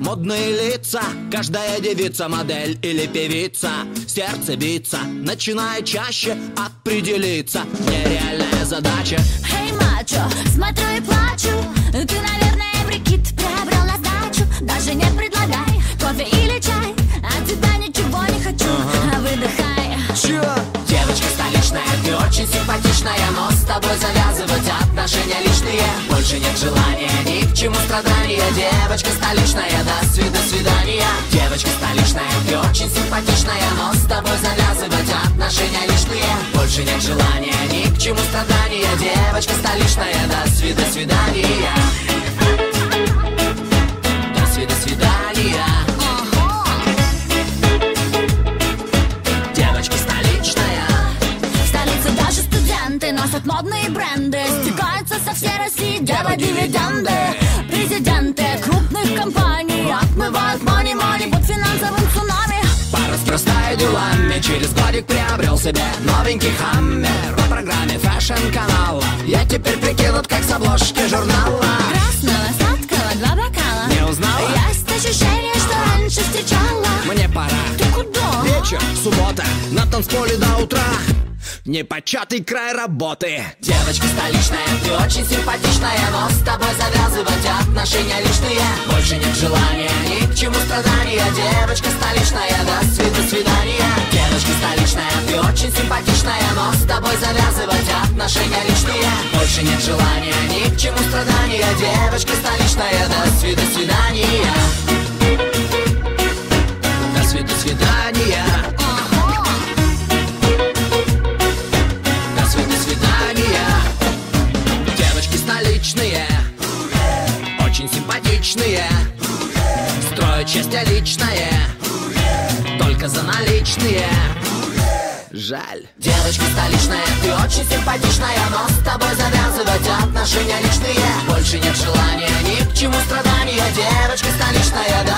Модные лица, каждая девица, модель или певица. Сердце биться, начинает чаще определиться. Нереальная задача. Эй, мачо, смотрю и плачу. Ты, наверное, прикид приобрел на сдачу. Даже не предлагай кофе или чай. От тебя ничего не хочу, выдыхай. Чё? Девочка столичная, ты очень симпатичная, но с тобой завязывать отношения лишние. Больше нет желания, ни к чему страдания. Девочка столичная, до свидания. Девочка столичная, ты очень симпатичная, но с тобой завязывать отношения лишние. Больше нет желания, ни к чему страдания. Девочка столичная, до свидания. До свидания. Девочка столичная. В столице даже студенты носят модные бренды. Стекаются со всей России девы-дивиденды. Президенты крупных компаний отмывают money под финансовым цунами. Пораспростаю делами, через годик приобрел себе новенький хаммер. По программе фэшн-канала я теперь прикинут, как с обложки журнала. Красного, сладкого, 2 бокала. Не узнала? Есть ощущение, что раньше встречала. Мне пора. Ты куда? Вечер, суббота, на танцполе до утра. Непочатый край работы. Девочка столичная, ты очень симпатичная, но с тобой завязывать отношения лишние. Больше нет желания, ни к чему страдания. Девочка столичная, до свидания. Девочка столичная, ты очень симпатичная, но с тобой завязывать отношения лишние. Больше нет желания, ни к чему страдания. Девочка столичная, до свидания. До свидания. Девочки столичные, очень симпатичные, строят счастье личное, только за наличные. Жаль. Девочка столичная, ты очень симпатичная, но с тобой завязывать отношения личные. Больше нет желания, ни к чему страдания. Девочка столичная, до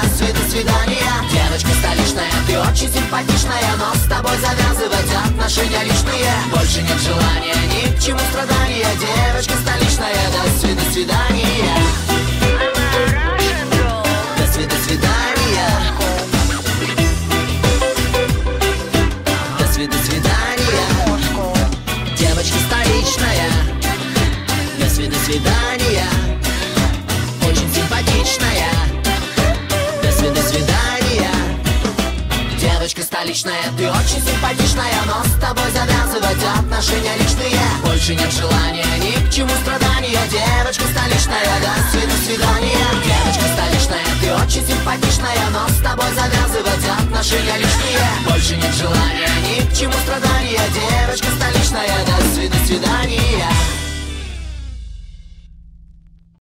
свидания. Девочка столичная, ты очень симпатичная, но с тобой завязывать отношения личные. Больше нет желания, ни к чему страдания. Девочка столичная, до свидания. До свидания. До свидания. Девочка столичная, до свидания. Очень симпатичная, до свидания. Девочка столичная, ты очень симпатичная, но с тобой завязывать отношения личные. Больше нет желания, ни к чему страдания. Девочка столичная, до свидания. Девочка столичная, ты очень симпатичная, но с тобой завязывать отношения личные. Больше нет желания, ни к чему